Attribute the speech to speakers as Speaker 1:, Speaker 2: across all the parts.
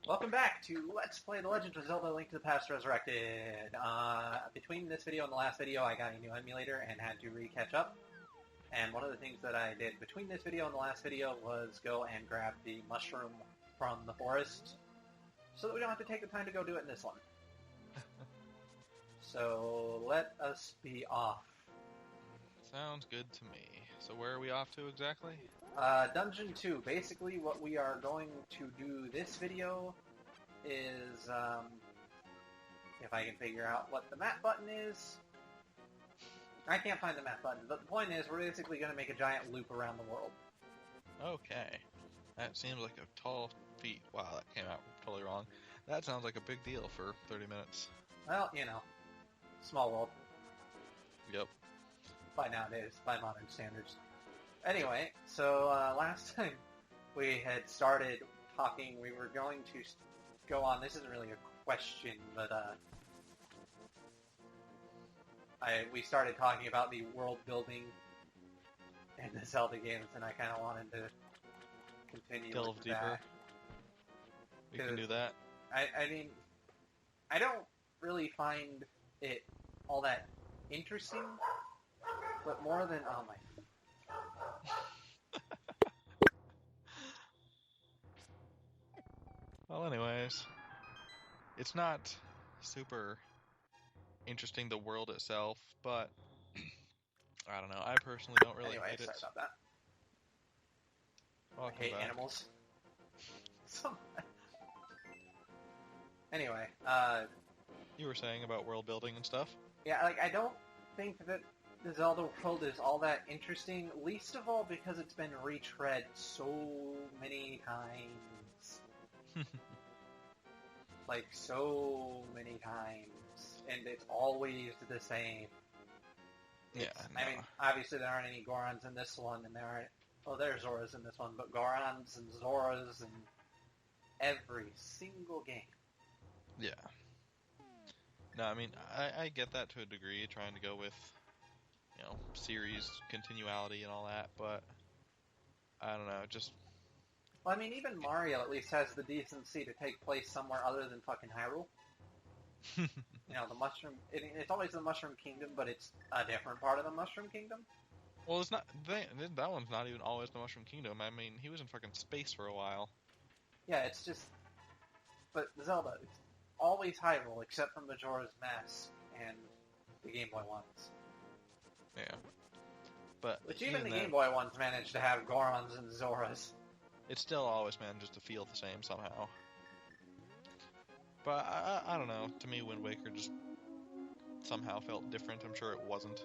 Speaker 1: Welcome back to Let's Play The Legend of Zelda: Link to the Past Resurrected. Between this video and the last video, I got a new emulator and had to re-catch up. And one of the things that I did between this video and the last video was go and grab the mushroom from the forest, so that we don't have to take the time to go do it in this one. So let us be off.
Speaker 2: Sounds good to me. So where are we off to exactly?
Speaker 1: Dungeon 2. Basically what we are going to do this video is, if I can figure out what the map button is. I can't find the map button, but the point is we're basically going to make a giant loop around the world.
Speaker 2: Okay. That seems like a tall feat. Wow, that came out totally wrong. That sounds like a big deal for 30 minutes.
Speaker 1: Well, you know, small world.
Speaker 2: Yep.
Speaker 1: By nowadays, by modern standards. Anyway, so last time we had started talking, we were going to go on, this isn't really a question, but we started talking about the world building in the Zelda games, and I kind of wanted to continue
Speaker 2: Delve
Speaker 1: with
Speaker 2: deeper.
Speaker 1: that.
Speaker 2: We can do that.
Speaker 1: I mean, I don't really find it all that interesting, but more than, oh my...
Speaker 2: Well, anyways, it's not super interesting, the world itself, but I don't know. I personally don't really
Speaker 1: Anyway,
Speaker 2: hate
Speaker 1: sorry
Speaker 2: it.
Speaker 1: about that.
Speaker 2: Welcome
Speaker 1: I hate
Speaker 2: back.
Speaker 1: animals. Anyway,
Speaker 2: You were saying about world building and stuff?
Speaker 1: yeah, like, I don't think that the Zelda world is all that interesting, least of all because it's been retread so many times. Like, so many times. And it's always the same.
Speaker 2: Yeah,
Speaker 1: I mean, obviously there aren't any Gorons in this one, and there aren't... Well, there's Zoras in this one, but Gorons and Zoras in every single game.
Speaker 2: Yeah. No, I mean, I get that to a degree, trying to go with, you know, series continuality and all that, but I don't know, just...
Speaker 1: Well, I mean, even Mario at least has the decency to take place somewhere other than fucking Hyrule. You know, the Mushroom... It's always the Mushroom Kingdom, but it's a different part of the Mushroom Kingdom.
Speaker 2: Well, it's not... That one's not even always the Mushroom Kingdom. I mean, he was in fucking space for a while.
Speaker 1: Yeah, it's just... But Zelda, it's always Hyrule, except for Majora's Mask and the Game Boy ones.
Speaker 2: Yeah. But
Speaker 1: Which even the
Speaker 2: then,
Speaker 1: Game Boy ones managed to have Gorons and Zoras.
Speaker 2: it still always manages to feel the same somehow. But I don't know. To me, Wind Waker just somehow felt different. I'm sure it wasn't.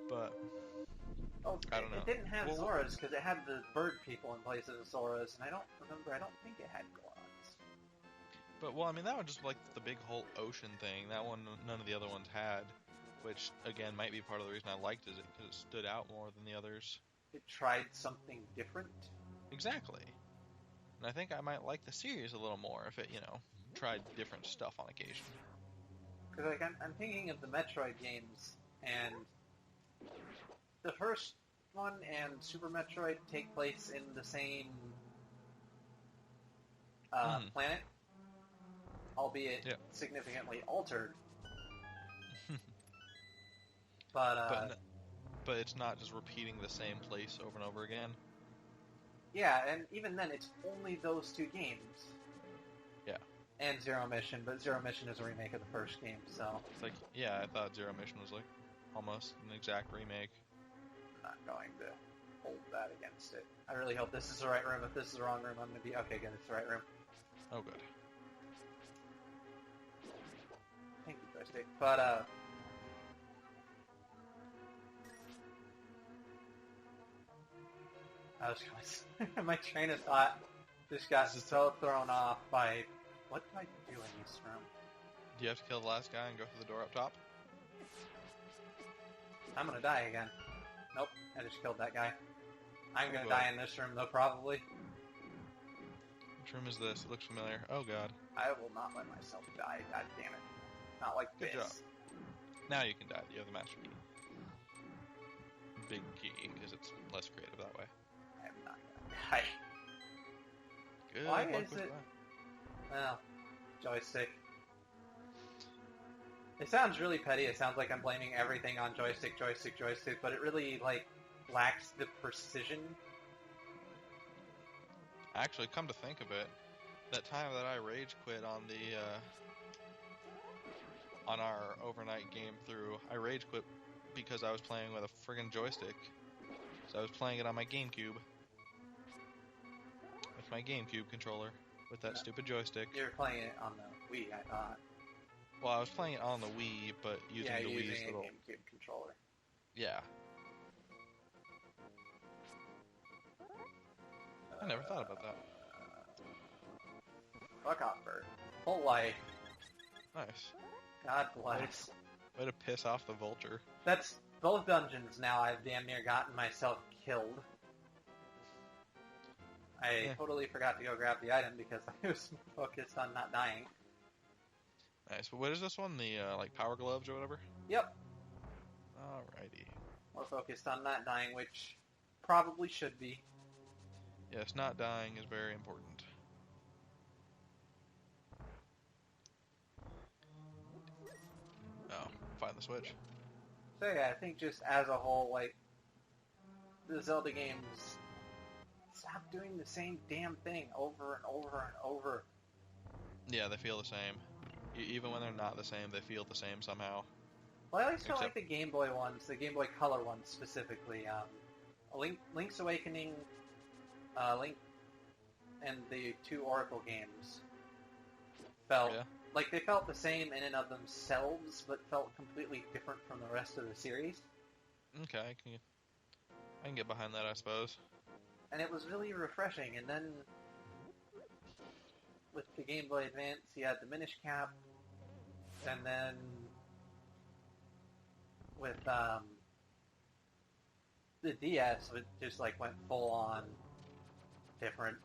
Speaker 2: But
Speaker 1: Oh,
Speaker 2: I don't know.
Speaker 1: It didn't have
Speaker 2: Well,
Speaker 1: Zoras because it had the bird people in place of Zoras, and I don't think it had Gorons.
Speaker 2: But, well, I mean, that was just like the big whole ocean thing. That one, none of the other ones had. Which, again, might be part of the reason I liked it, because it stood out more than the others.
Speaker 1: It tried something different.
Speaker 2: Exactly. And I think I might like the series a little more if it, you know, tried different stuff on occasion.
Speaker 1: Because like, I'm thinking of the Metroid games, and the first one and Super Metroid take place in the same planet, albeit significantly altered. But
Speaker 2: it's not just repeating the same place over and over again.
Speaker 1: Yeah, and even then, it's only those two games.
Speaker 2: Yeah.
Speaker 1: And Zero Mission, but Zero Mission is a remake of the first game, so...
Speaker 2: It's like, yeah, I thought Zero Mission was like almost an exact remake.
Speaker 1: I'm not going to hold that against it. I really hope this is the right room. If this is the wrong room, I'm going to be... Okay, good, it's the right room.
Speaker 2: Oh, good.
Speaker 1: Thank you, joystick. But, I was going my train of thought just got so thrown off by... What do I do in this room?
Speaker 2: Do you have to kill the last guy and go through the door up top?
Speaker 1: I'm going to die again. Nope, I just killed that guy. I'm going to die in this room, though, probably.
Speaker 2: Which room is this? It looks familiar. Oh, God.
Speaker 1: I will not let myself die, god damn it. Not like
Speaker 2: Good
Speaker 1: this.
Speaker 2: job. Now you can die. You have the master key. Big key, because it's less creative that way.
Speaker 1: I'm not gonna die.
Speaker 2: Good
Speaker 1: Why
Speaker 2: luck
Speaker 1: is
Speaker 2: with
Speaker 1: it...
Speaker 2: that.
Speaker 1: Well, joystick. It sounds really petty. It sounds like I'm blaming everything on joystick, but it really, like, lacks the precision.
Speaker 2: Actually, come to think of it, that time that I rage quit on on our overnight game through, I rage quit because I was playing with a friggin' joystick. So I was playing it on my GameCube. With my GameCube controller. With that stupid joystick.
Speaker 1: You were playing it on the Wii, I thought.
Speaker 2: Well, I was playing it on the Wii, but using the Wii's little...
Speaker 1: a GameCube controller.
Speaker 2: Yeah. I never thought about that.
Speaker 1: Fuck off, Bert. Full life.
Speaker 2: Nice.
Speaker 1: God bless.
Speaker 2: Way to piss off the vulture.
Speaker 1: That's both dungeons now. I've damn near gotten myself killed. I totally forgot to go grab the item because I was focused on not dying.
Speaker 2: Nice. But what is this one? The, like, power gloves or whatever?
Speaker 1: Yep.
Speaker 2: Alrighty.
Speaker 1: More focused on not dying, which probably should be.
Speaker 2: Yes, not dying is very important. Oh, find the switch.
Speaker 1: So yeah, I think just as a whole, like, the Zelda games stop doing the same damn thing over and over and over.
Speaker 2: Yeah, they feel the same. Even when they're not the same, they feel the same somehow.
Speaker 1: Well, I always feel like the Game Boy ones, the Game Boy Color ones specifically. Link's Awakening, Link, and the 2 Oracle games felt like they felt the same in and of themselves, but felt completely different from the rest of the series.
Speaker 2: Okay, I can get behind that, I suppose.
Speaker 1: And it was really refreshing. And then with the Game Boy Advance, you had the Minish Cap, and then with the DS, it just like went full on different.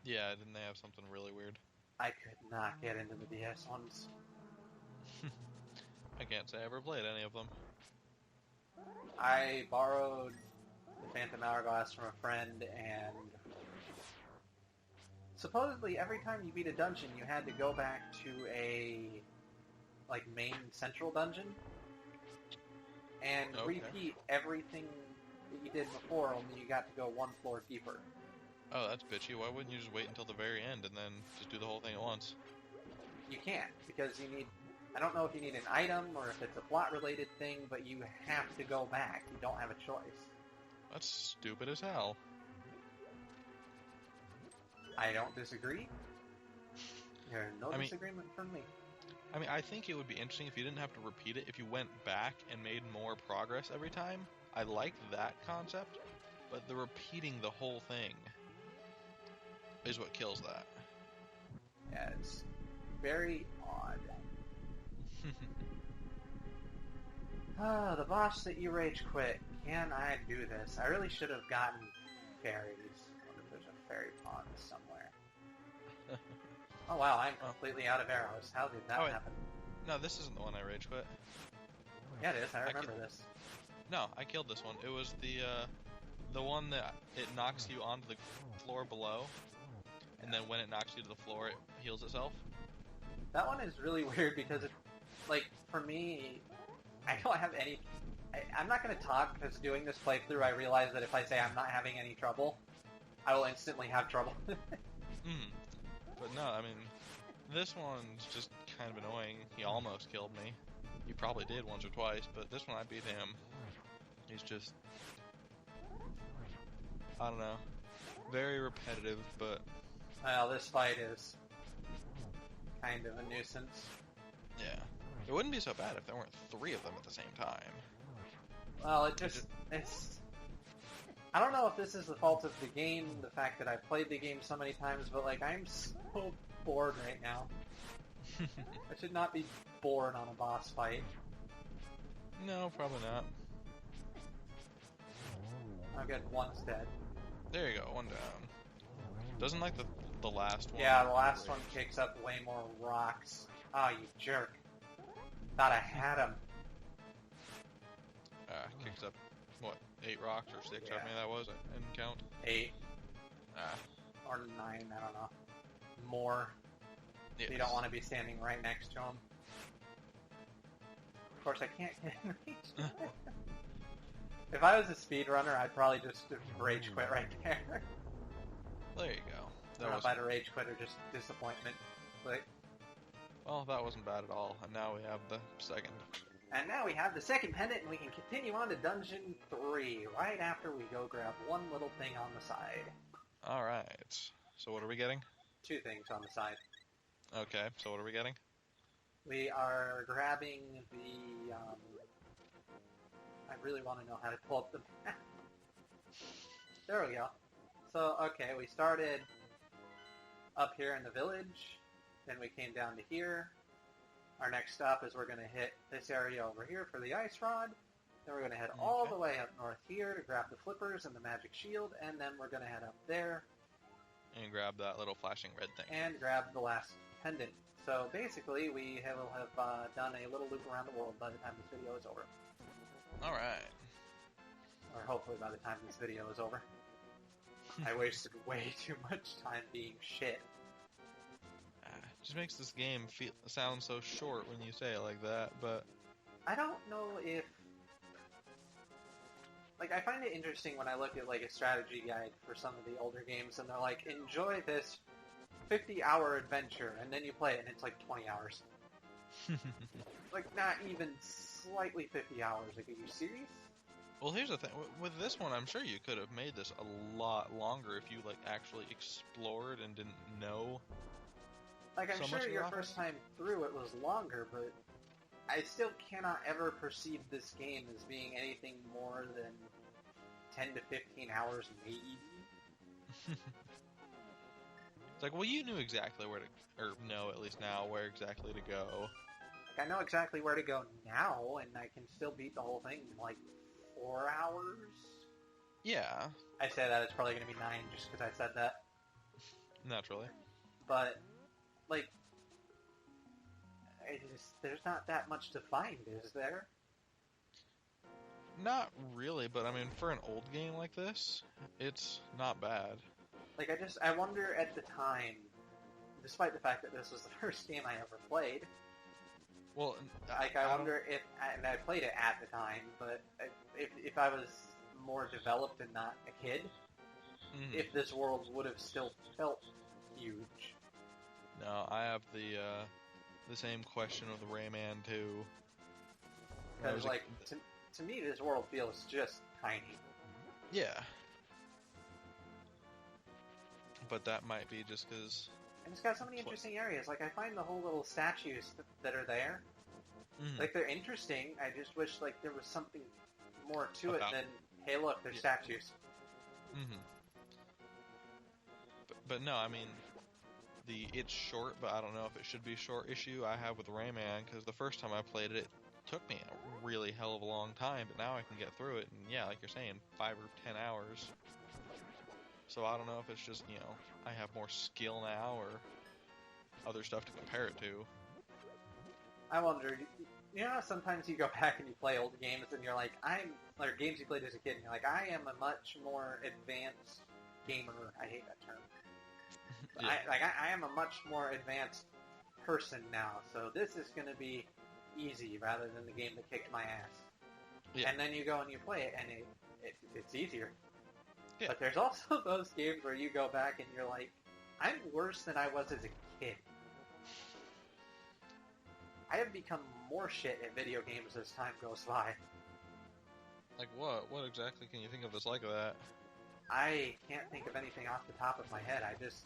Speaker 2: Yeah, didn't they have something really weird?
Speaker 1: I could not get into the DS ones.
Speaker 2: I can't say I ever played any of them.
Speaker 1: I borrowed the Phantom Hourglass from a friend, and supposedly every time you beat a dungeon, you had to go back to a like main central dungeon and repeat everything that you did before, only you got to go one floor deeper.
Speaker 2: Oh, that's bitchy. Why wouldn't you just wait until the very end and then just do the whole thing at once?
Speaker 1: You can't, because you need... I don't know if you need an item or if it's a plot-related thing, but you have to go back. You don't have a choice.
Speaker 2: That's stupid as hell.
Speaker 1: I don't disagree. There's no disagreement from me.
Speaker 2: I mean, I think it would be interesting if you didn't have to repeat it, if you went back and made more progress every time. I like that concept, but the repeating the whole thing is what kills that.
Speaker 1: Yeah, it's very odd. The boss that you rage quit. Can I do this? I really should have gotten fairies. I wonder if there's a fairy pond somewhere. Oh wow, I'm completely out of arrows. How did that happen?
Speaker 2: No, this isn't the one I rage quit.
Speaker 1: Yeah, it is. I remember this.
Speaker 2: No, I killed this one. It was the one that it knocks you onto the floor below, and then when it knocks you to the floor, it heals itself.
Speaker 1: That one is really weird because, like, for me, I don't have any... I'm not going to talk because doing this playthrough, I realize that if I say I'm not having any trouble, I will instantly have trouble.
Speaker 2: But no, I mean, this one's just kind of annoying. He almost killed me. He probably did once or twice, but this one I beat him. He's just... I don't know. Very repetitive, but...
Speaker 1: Well, this fight is kind of a nuisance.
Speaker 2: Yeah. It wouldn't be so bad if there weren't 3 of them at the same time.
Speaker 1: Well, it's... I don't know if this is the fault of the game, the fact that I've played the game so many times, but, like, I'm so bored right now. I should not be bored on a boss fight.
Speaker 2: No, probably not.
Speaker 1: I'll get one's dead.
Speaker 2: There you go, one down. Doesn't like the last one.
Speaker 1: Yeah, the last one kicks up way more rocks. Ah, you jerk. Thought I had him.
Speaker 2: Kicks up, what, 8 rocks or 6? How many that was? I didn't count.
Speaker 1: 8. Or 9, I don't know. More.
Speaker 2: Yes.
Speaker 1: So you don't want to be standing right next to him. Of course, I can't get in reach. If I was a speedrunner, I'd probably just rage quit right there.
Speaker 2: There you go.
Speaker 1: I don't know if I'd rage quit or just disappointment. But,
Speaker 2: Well, that wasn't bad at all. And now we have the second.
Speaker 1: and now we have the second pendant, and we can continue on to Dungeon 3, right after we go grab one little thing on the side.
Speaker 2: Alright. So what are we getting?
Speaker 1: 2 things on the side.
Speaker 2: Okay, so what are we getting?
Speaker 1: We are grabbing the, I really want to know how to pull up the map. There we go. So, okay, we started up here in the village, then we came down to here. Our next stop is we're going to hit this area over here for the ice rod. Then we're going to head all the way up north here to grab the flippers and the magic shield, and then we're going to head up there
Speaker 2: And grab that little flashing red thing.
Speaker 1: and grab the last pendant. So basically, we will have done a little loop around the world by the time this video is over.
Speaker 2: Alright.
Speaker 1: Or hopefully by the time this video is over. I wasted way too much time being shit.
Speaker 2: Just makes this game sound so short when you say it like that, but...
Speaker 1: I don't know if... Like, I find it interesting when I look at, like, a strategy guide for some of the older games, and they're like, enjoy this 50-hour adventure, and then you play it, and it's like 20 hours. Like, not even slightly 50 hours. Like, are you serious?
Speaker 2: Well, here's the thing. With this one, I'm sure you could have made this a lot longer if you, like, actually explored and didn't know.
Speaker 1: Like, I'm
Speaker 2: So much
Speaker 1: sure
Speaker 2: of
Speaker 1: your
Speaker 2: the
Speaker 1: first time through it was longer, but I still cannot ever perceive this game as being anything more than 10 to 15 hours, maybe.
Speaker 2: It's like, well, you knew exactly where to, or know at least now where exactly to go.
Speaker 1: Like, I know exactly where to go now, and I can still beat the whole thing in, like, 4 hours?
Speaker 2: Yeah,
Speaker 1: I say that, it's probably going to be 9 just because I said that.
Speaker 2: naturally.
Speaker 1: But, like, there's not that much to find, is there?
Speaker 2: Not really, but I mean, for an old game like this, it's not bad.
Speaker 1: Like, I wonder at the time, despite the fact that this was the first game I ever played,
Speaker 2: Well,
Speaker 1: like, I wonder if, and I played it at the time, but if I was more developed and not a kid, if this world would have still felt huge.
Speaker 2: No, I have the same question of the Rayman 2.
Speaker 1: Because, like, to me, this world feels just tiny.
Speaker 2: Yeah. But that might be just because...
Speaker 1: And it's got so many interesting areas. Like, I find the whole little statues that are there, like, they're interesting. I just wish, like, there was something more to it than, hey, look, there's statues.
Speaker 2: But no, I mean, it's short, but I don't know if it should be short issue I have with Rayman, because the first time I played it, it took me a really hell of a long time, but now I can get through it, and yeah, like you're saying, 5 or 10 hours. So I don't know if it's just, you know, I have more skill now, or other stuff to compare it to.
Speaker 1: I wonder, you know how sometimes you go back and you play old games and you're like, or games you played as a kid, and you're like, I am a much more advanced gamer. I hate that term.
Speaker 2: Yeah.
Speaker 1: I am a much more advanced person now, so this is going to be easy rather than the game that kicked my ass.
Speaker 2: Yeah.
Speaker 1: And then you go and you play it, and it's easier.
Speaker 2: Yeah.
Speaker 1: But there's also those games where you go back and you're like, I'm worse than I was as a kid. I have become more shit at video games as time goes by.
Speaker 2: Like what? What exactly can you think of that's like that?
Speaker 1: I can't think of anything off the top of my head. I just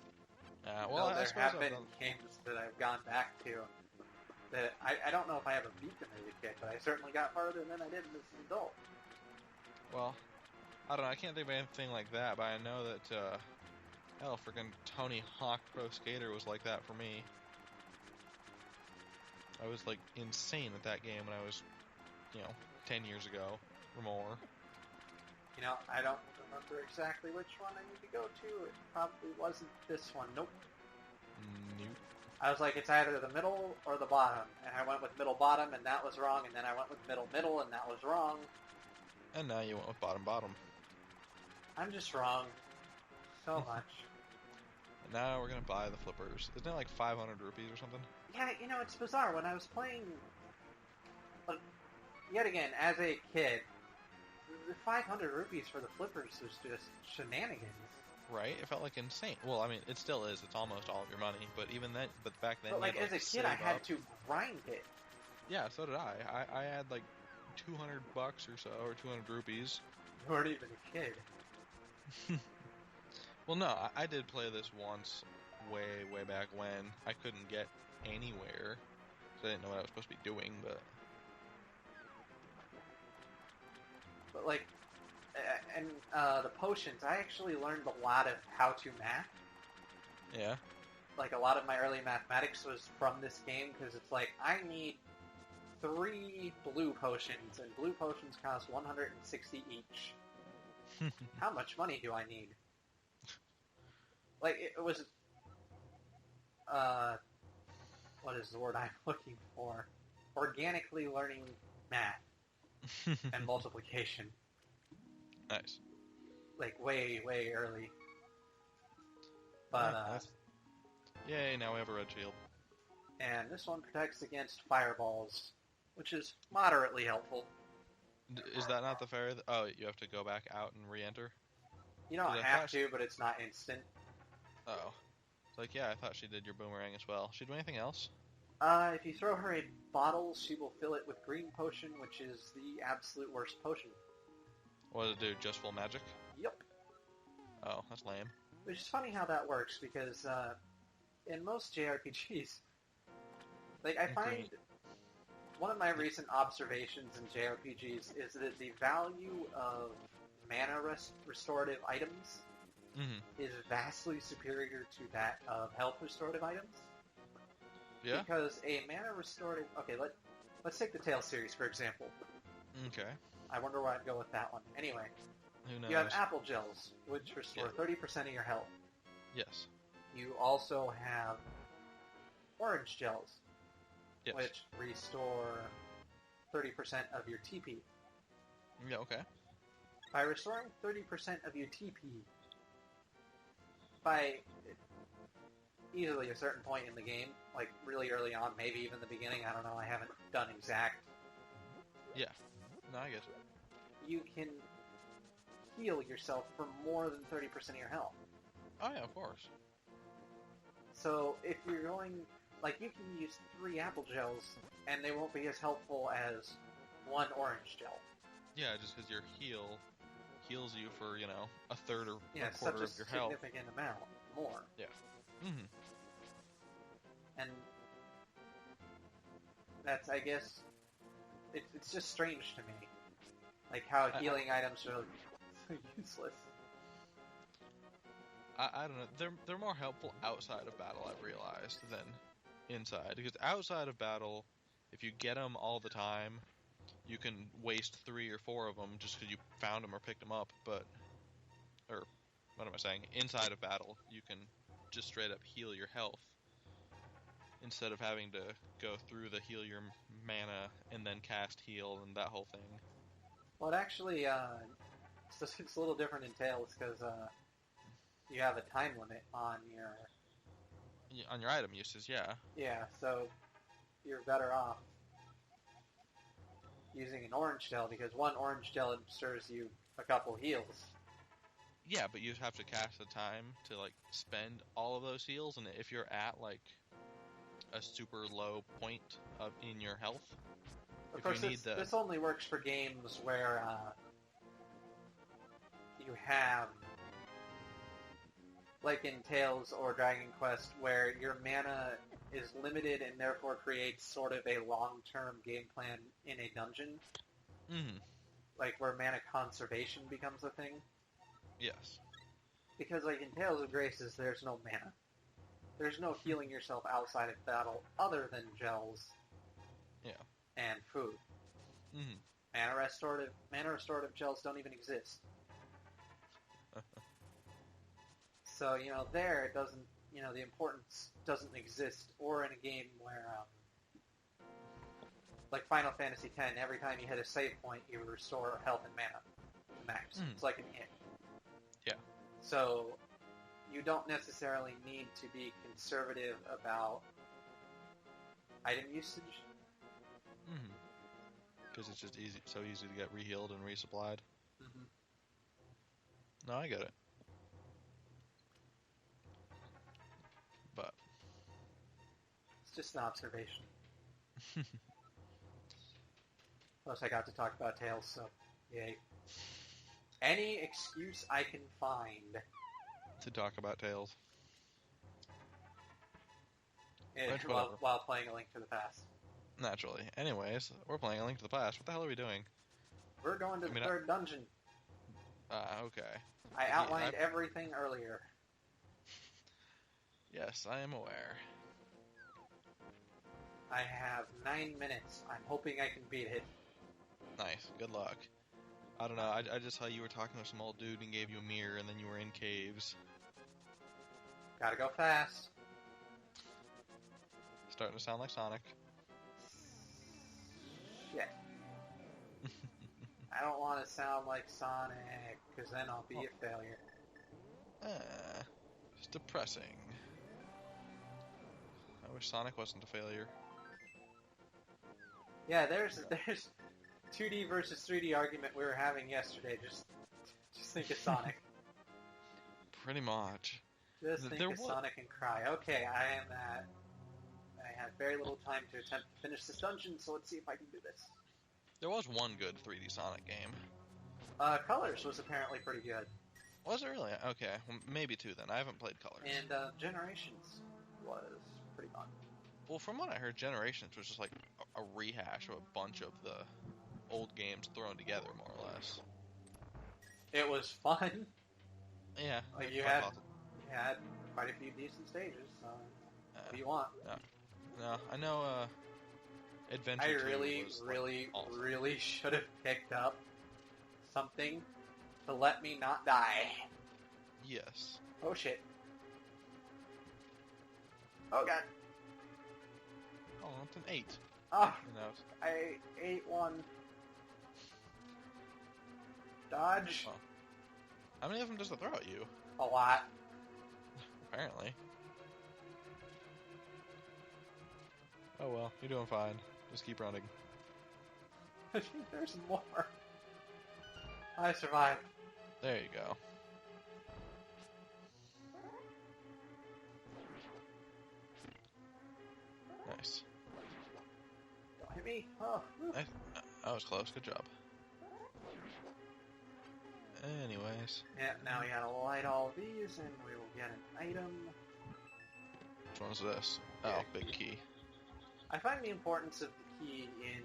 Speaker 2: well,
Speaker 1: know
Speaker 2: I
Speaker 1: there
Speaker 2: suppose
Speaker 1: have
Speaker 2: I've
Speaker 1: been
Speaker 2: done...
Speaker 1: games that I've gone back to that I don't know if I ever beat them as a kid, but I certainly got farther than I did as an adult.
Speaker 2: Well, I don't know. I can't think of anything like that, but I know that, hell, freaking Tony Hawk Pro Skater was like that for me. I was, like, insane at that game when I was, 10 years ago or more.
Speaker 1: You know, I don't remember exactly which one I need to go to. It probably wasn't this one. Nope.
Speaker 2: Nope.
Speaker 1: I was like, it's either the middle or the bottom. And I went with middle bottom, and that was wrong. And then I went with middle middle, and that was wrong.
Speaker 2: And now you went with bottom bottom.
Speaker 1: I'm just wrong. So much.
Speaker 2: now we're gonna buy the flippers. Isn't it like 500 rupees or something?
Speaker 1: Yeah, it's bizarre. When I was playing, yet again, as a kid, the 500 rupees for the flippers was just shenanigans.
Speaker 2: Right? It felt like insane. Well, I mean, it still is. It's almost all of your money. But even then, back then,
Speaker 1: But
Speaker 2: you had
Speaker 1: as
Speaker 2: to,
Speaker 1: a kid, I had to grind it.
Speaker 2: Yeah, so did I. I had like $200 or so, or 200 rupees.
Speaker 1: You weren't even a kid.
Speaker 2: Well, no, I did play this once, way back when. I couldn't get anywhere, so I didn't know what I was supposed to be doing, but
Speaker 1: the potions, I actually learned a lot of how to math.
Speaker 2: yeah.
Speaker 1: Like, a lot of my early mathematics was from this game, because it's like, I need 3 blue potions, and blue potions cost 160 each. How much money do I need? Like, it was, what is the word I'm looking for? Organically learning math and multiplication.
Speaker 2: Nice.
Speaker 1: Like, way early. But,
Speaker 2: nice. Yay, now we have a red shield.
Speaker 1: And this one protects against fireballs, which is moderately helpful.
Speaker 2: Is that not the fair? Oh, you have to go back out and re-enter?
Speaker 1: You don't have to, but it's not instant.
Speaker 2: Oh. It's like, yeah, I thought she did your boomerang as well. She do anything else?
Speaker 1: If you throw her a bottle, she will fill it with green potion, which is the absolute worst potion.
Speaker 2: What does it do? Just full magic?
Speaker 1: Yep.
Speaker 2: Oh, that's lame.
Speaker 1: Which is funny how that works, because in most JRPGs, like, I find one of my recent observations in JRPGs is that the value of mana restorative items is vastly superior to that of health restorative items.
Speaker 2: Yeah?
Speaker 1: Because a mana restorative... Okay, let's take the Tales series, for example.
Speaker 2: Okay.
Speaker 1: I wonder where I'd go with that one. Anyway,
Speaker 2: Who knows?
Speaker 1: you have apple gels, which restore 30% of your health.
Speaker 2: Yes.
Speaker 1: You also have orange gels,
Speaker 2: Yes.
Speaker 1: which restore 30% of your TP.
Speaker 2: Yeah, okay.
Speaker 1: By restoring 30% of your TP, by easily a certain point in the game, like really early on, maybe even the beginning, I don't know, I haven't done exact.
Speaker 2: Yeah. No, I guess it.
Speaker 1: You can heal yourself for more than 30% of your health.
Speaker 2: Oh, yeah, of course.
Speaker 1: So if you're going, like, you can use 3 apple gels, and they won't be as helpful as 1 orange gel.
Speaker 2: Yeah, just because your heal heals you for, a third or a quarter
Speaker 1: such a
Speaker 2: of your health.
Speaker 1: significant amount more.
Speaker 2: Yeah. Mm-hmm.
Speaker 1: And that's, I guess, it's just strange to me. Like, how healing items are so useless.
Speaker 2: I don't know. They're more helpful outside of battle, I've realized, than inside. Because outside of battle, if you get them all the time, you can waste 3 or 4 of them just because you found them or picked them up. Or what am I saying? Inside of battle, you can just straight up heal your health instead of having to go through the heal your mana and then cast heal and that whole thing.
Speaker 1: Well, it actually, it's a little different in Tales because you have a time limit on your
Speaker 2: item uses, yeah.
Speaker 1: Yeah, so you're better off using an orange gel because 1 orange gel ensures you a couple heals.
Speaker 2: Yeah, but you have to cast the time to spend all of those heals, and if you're at a super low point in your health,
Speaker 1: Of course, this only works for games where you have, like in Tales or Dragon Quest, where your mana is limited and therefore creates sort of a long-term game plan in a dungeon.
Speaker 2: Mm-hmm.
Speaker 1: Like where mana conservation becomes a thing.
Speaker 2: Yes.
Speaker 1: Because like in Tales of Graces, there's no mana. There's no healing yourself outside of battle other than gels.
Speaker 2: Yeah.
Speaker 1: And food.
Speaker 2: Mm-hmm.
Speaker 1: Mana restorative gels don't even exist. So, there it doesn't, the importance doesn't exist. Or in a game where, like Final Fantasy X, every time you hit a save point, you restore health and mana to max.
Speaker 2: Mm.
Speaker 1: It's like an int.
Speaker 2: Yeah.
Speaker 1: So, you don't necessarily need to be conservative about item usage.
Speaker 2: Mm-hmm. Because it's just so easy to get re-healed and resupplied.
Speaker 1: Mm-hmm.
Speaker 2: No, I get it. But
Speaker 1: It's just an observation. Plus, I got to talk about Tails, so yay. Any excuse I can find
Speaker 2: to talk about Tails.
Speaker 1: While playing A Link to the Past.
Speaker 2: Naturally. Anyways, we're playing A Link to the Past. What the hell are we doing?
Speaker 1: We're going to the third dungeon.
Speaker 2: Okay.
Speaker 1: I outlined everything earlier.
Speaker 2: Yes, I am aware.
Speaker 1: I have 9 minutes. I'm hoping I can beat it.
Speaker 2: Nice. Good luck. I don't know. I just saw you were talking to some old dude and gave you a mirror, and then you were in caves.
Speaker 1: Gotta go fast.
Speaker 2: Starting to sound like Sonic.
Speaker 1: Shit. I don't want to sound like Sonic, because then I'll be a failure.
Speaker 2: It's depressing. I wish Sonic wasn't a failure.
Speaker 1: Yeah, there's 2D versus 3D argument we were having yesterday. Just think of Sonic.
Speaker 2: Pretty much.
Speaker 1: Just think of Sonic and cry. Okay, I have very little time to attempt to finish this dungeon, so let's see if I can do this.
Speaker 2: There was one good 3D Sonic game.
Speaker 1: Colors was apparently pretty good.
Speaker 2: Was it really? Okay, well, maybe two then. I haven't played Colors.
Speaker 1: And Generations was pretty fun.
Speaker 2: Well, from what I heard, Generations was just like a rehash of a bunch of the old games thrown together, more or less.
Speaker 1: It was fun.
Speaker 2: Yeah.
Speaker 1: Like you had quite a few decent stages. So what do you want?
Speaker 2: No, I know. Adventure.
Speaker 1: I really should have picked up something to let me not die.
Speaker 2: Yes.
Speaker 1: Oh shit. Oh god.
Speaker 2: Oh, it's an 8.
Speaker 1: Oh, I ate one. Dodge.
Speaker 2: Oh. How many of them does it throw at you?
Speaker 1: A lot.
Speaker 2: Apparently. Oh well, you're doing fine. Just keep running.
Speaker 1: I think there's more. I survived.
Speaker 2: There you go. Nice.
Speaker 1: Don't hit me. Oh.
Speaker 2: That was close. Good job. Anyways.
Speaker 1: Yeah, now we gotta light all these and we will get an item.
Speaker 2: Which one's this? Oh, big key.
Speaker 1: I find the importance of the key in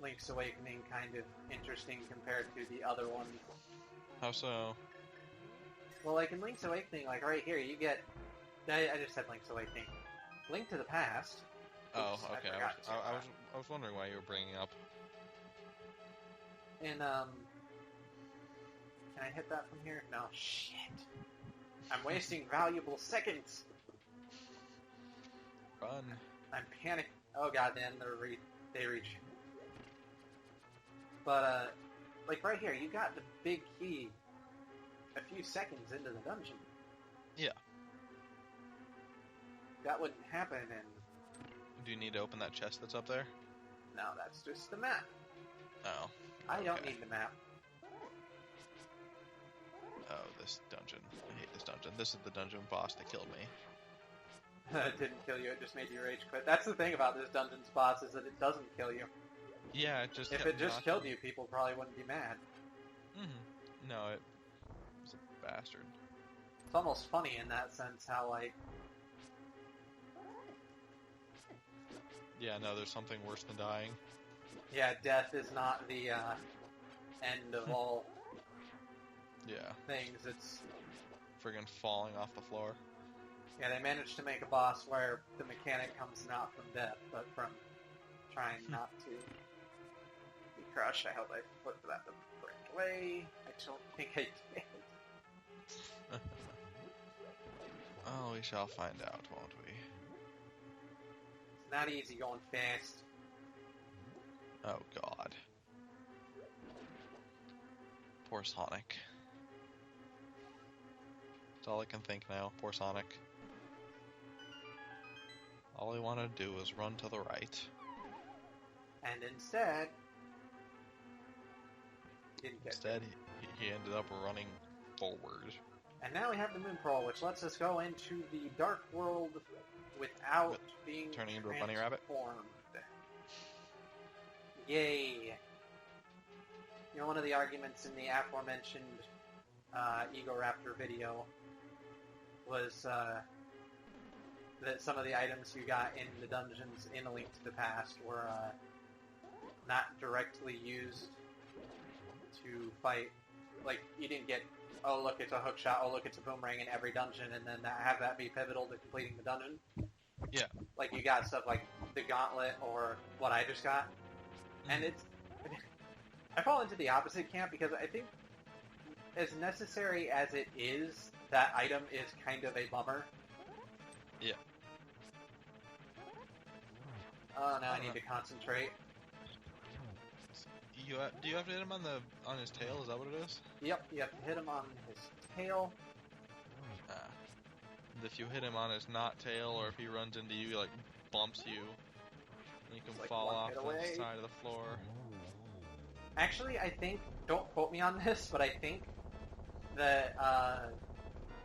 Speaker 1: Link's Awakening kind of interesting compared to the other ones.
Speaker 2: How so?
Speaker 1: Well, like in Link's Awakening, like right here, you get... I just said Link's Awakening. Link to the Past.
Speaker 2: Oh, okay. I was wondering why you were bringing up.
Speaker 1: And, can I hit that from here? No, shit. I'm wasting valuable seconds.
Speaker 2: Run.
Speaker 1: I'm panicking. Oh god, then they reach. But, like right here, you got the big key a few seconds into the dungeon.
Speaker 2: Yeah.
Speaker 1: That wouldn't happen in...
Speaker 2: Do you need to open that chest that's up there?
Speaker 1: No, that's just the map.
Speaker 2: Oh.
Speaker 1: I don't need the map.
Speaker 2: Oh, this dungeon. I hate this dungeon. This is the dungeon boss that killed me.
Speaker 1: It didn't kill you, it just made you rage quit. That's the thing about this dungeon's boss, is that it doesn't kill you.
Speaker 2: Yeah, it just...
Speaker 1: If it just killed you, people probably wouldn't be mad.
Speaker 2: Mm-hmm. No, it was a bastard.
Speaker 1: It's almost funny in that sense, how, like...
Speaker 2: Yeah, no, there's something worse than dying.
Speaker 1: Yeah, death is not the, end of all... things, it's...
Speaker 2: Friggin' falling off the floor.
Speaker 1: Yeah, they managed to make a boss where the mechanic comes not from death, but from trying not to be crushed. I hope I flipped that the correct way. I don't think I did.
Speaker 2: Oh, we shall find out, won't we?
Speaker 1: It's not easy going fast.
Speaker 2: Oh, God. Poor Sonic. That's all I can think now. Poor Sonic. All he wanted to do was run to the right.
Speaker 1: And instead, he didn't get
Speaker 2: Instead, he ended up running forward.
Speaker 1: And now we have the Moon Pearl, which lets us go into the Dark World without being
Speaker 2: turning into a bunny rabbit.
Speaker 1: transformed. Yay! You know, one of the arguments in the aforementioned Ego Raptor video was that some of the items you got in the dungeons in A Link to the Past were not directly used to fight. Like, you didn't get, oh look, it's a hook shot, oh look, it's a boomerang in every dungeon, and then have that be pivotal to completing the dungeon.
Speaker 2: Yeah.
Speaker 1: Like, you got stuff like the gauntlet or what I just got. And it's... I fall into the opposite camp because I think as necessary as it is, that item is kind of a bummer.
Speaker 2: Yeah.
Speaker 1: Oh, now I need to concentrate.
Speaker 2: Do you have to hit him on his tail? Is that what it is?
Speaker 1: Yep, you have to hit him on his tail.
Speaker 2: If you hit him on his not tail, or if he runs into you, he like bumps you, and you can
Speaker 1: Like
Speaker 2: fall
Speaker 1: one
Speaker 2: off
Speaker 1: hit
Speaker 2: the
Speaker 1: away.
Speaker 2: side of the floor.
Speaker 1: Actually, I think, don't quote me on this, but I think that,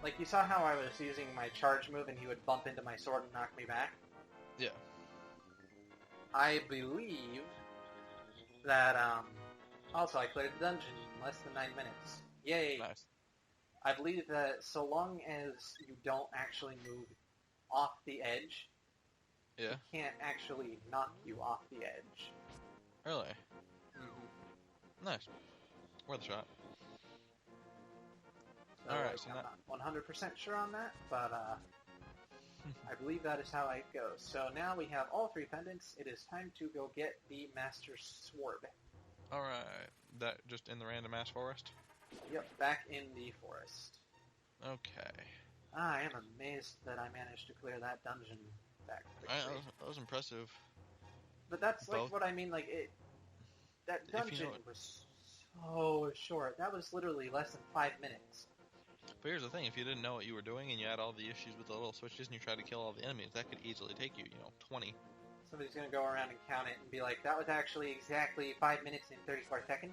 Speaker 1: like you saw how I was using my charge move and he would bump into my sword and knock me back?
Speaker 2: Yeah.
Speaker 1: I believe that, also I cleared the dungeon in less than 9 minutes. Yay!
Speaker 2: Nice.
Speaker 1: I believe that so long as you don't actually move off the edge,
Speaker 2: Yeah.
Speaker 1: it can't actually knock you off the edge.
Speaker 2: Really?
Speaker 1: Mm-hmm.
Speaker 2: Nice. Worth a shot.
Speaker 1: So,
Speaker 2: Alright, so
Speaker 1: I'm
Speaker 2: that...
Speaker 1: not 100% sure on that, but I believe that is how it goes. So now we have all 3 pendants. It is time to go get the Master Sword.
Speaker 2: Alright. That just in the random ass forest?
Speaker 1: Yep, back in the forest.
Speaker 2: Okay.
Speaker 1: I am amazed that I managed to clear that dungeon that quickly.
Speaker 2: That was impressive.
Speaker 1: But that's like
Speaker 2: Both.
Speaker 1: what I mean, like it. That
Speaker 2: If you
Speaker 1: dungeon
Speaker 2: know it.
Speaker 1: was so short. That was literally less than 5 minutes.
Speaker 2: But here's the thing, if you didn't know what you were doing and you had all the issues with the little switches and you tried to kill all the enemies, that could easily take you, 20.
Speaker 1: Somebody's gonna go around and count it and be like, that was actually exactly 5 minutes and 34 seconds.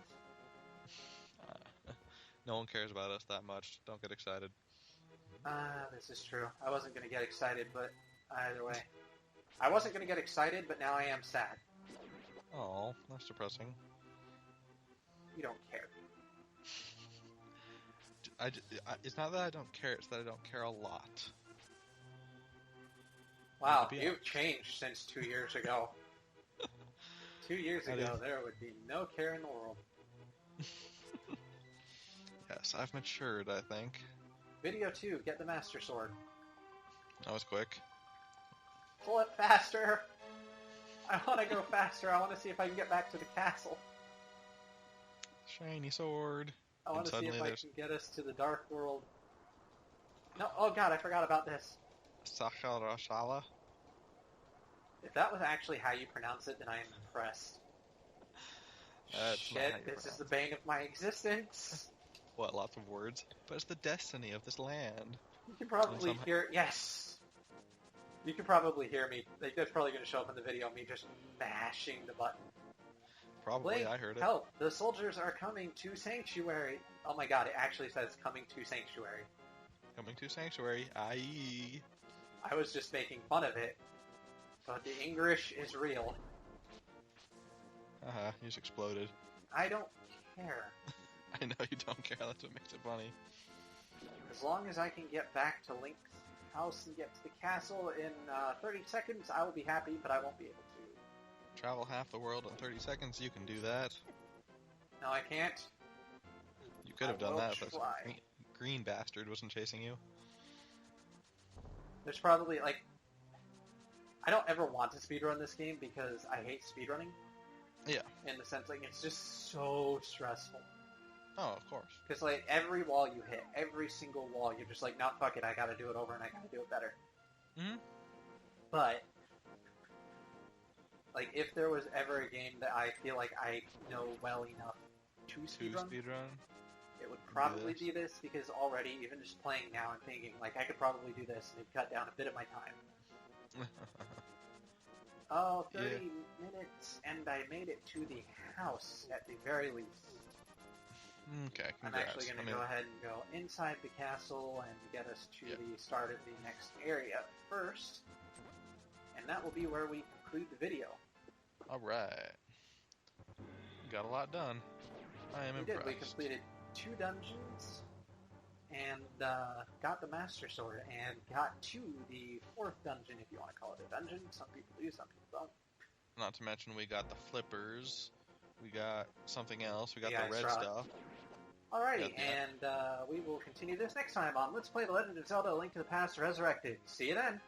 Speaker 2: No one cares about us that much. Don't get excited.
Speaker 1: This is true. I wasn't gonna get excited, but either way. I wasn't gonna get excited, but now I am sad.
Speaker 2: Oh, that's depressing.
Speaker 1: You don't care.
Speaker 2: It's not that I don't care, it's that I don't care a lot.
Speaker 1: Wow,
Speaker 2: To be
Speaker 1: you've
Speaker 2: honest.
Speaker 1: changed since 2 years ago. 2 years
Speaker 2: That
Speaker 1: ago,
Speaker 2: is-
Speaker 1: there would be no care in the world.
Speaker 2: Yes, I've matured, I think.
Speaker 1: Video 2, get the Master Sword.
Speaker 2: That was quick.
Speaker 1: Pull it faster! I want to go faster. I want to see if I can get back to the castle.
Speaker 2: Shiny sword.
Speaker 1: I want
Speaker 2: And
Speaker 1: to see if
Speaker 2: suddenly
Speaker 1: I
Speaker 2: there's-
Speaker 1: can get us to the Dark World. No, oh god, I forgot about this.
Speaker 2: Saharashala.
Speaker 1: If that was actually how you pronounce it, then I am impressed.
Speaker 2: That's not how
Speaker 1: Shit,
Speaker 2: you
Speaker 1: this is
Speaker 2: pronounce
Speaker 1: the bane of my existence.
Speaker 2: What, lots of words? But it's the destiny of this land.
Speaker 1: You can probably
Speaker 2: somehow-
Speaker 1: hear... Yes! You can probably hear me. Like, that's probably going to show up in the video, me just mashing the button.
Speaker 2: Probably,
Speaker 1: Blink,
Speaker 2: I heard it.
Speaker 1: help! The soldiers are coming to Sanctuary! Oh my god, it actually says coming to Sanctuary.
Speaker 2: Coming to Sanctuary, i.e.
Speaker 1: I was just making fun of it. But the English is real.
Speaker 2: Haha, you just exploded.
Speaker 1: I don't care.
Speaker 2: I know you don't care, that's what makes it funny.
Speaker 1: As long as I can get back to Link's house and get to the castle in 30 seconds, I will be happy, but I won't be able to.
Speaker 2: Travel half the world in 30 seconds, you can do that.
Speaker 1: No, I can't.
Speaker 2: You could have
Speaker 1: I
Speaker 2: done
Speaker 1: will
Speaker 2: that if that
Speaker 1: try.
Speaker 2: green bastard wasn't chasing you.
Speaker 1: There's probably, like... I don't ever want to speedrun this game because I hate speedrunning.
Speaker 2: Yeah.
Speaker 1: In the sense, like, it's just so stressful.
Speaker 2: Oh, of course.
Speaker 1: Because, like, every wall you hit, every single wall, you're just like, no, fuck it, I gotta do it over and I gotta do it better.
Speaker 2: Mm-hmm.
Speaker 1: But, like, if there was ever a game that I feel like I know well enough to
Speaker 2: To
Speaker 1: speedrun,
Speaker 2: speedrun.
Speaker 1: It would probably be this, because already, even just playing now, I'm thinking, like, I could probably do this, and it'd cut down a bit of my time. Oh, 30 minutes, and I made it to the house, at the very least.
Speaker 2: Okay, congrats.
Speaker 1: I'm actually going to go ahead and go inside the castle and get us to the start of the next area first. And that will be where we conclude the video.
Speaker 2: Alright. Got a lot done. I am impressed.
Speaker 1: We completed 2 dungeons, and got the Master Sword, and got to the 4th dungeon, if you want to call it a dungeon. Some people do, some people don't.
Speaker 2: Not to mention we got the flippers, we got something else, we got
Speaker 1: Yeah,
Speaker 2: the red stuff.
Speaker 1: Alrighty, and we will continue this next time on Let's Play The Legend of Zelda: A Link to the Past Resurrected. See you then!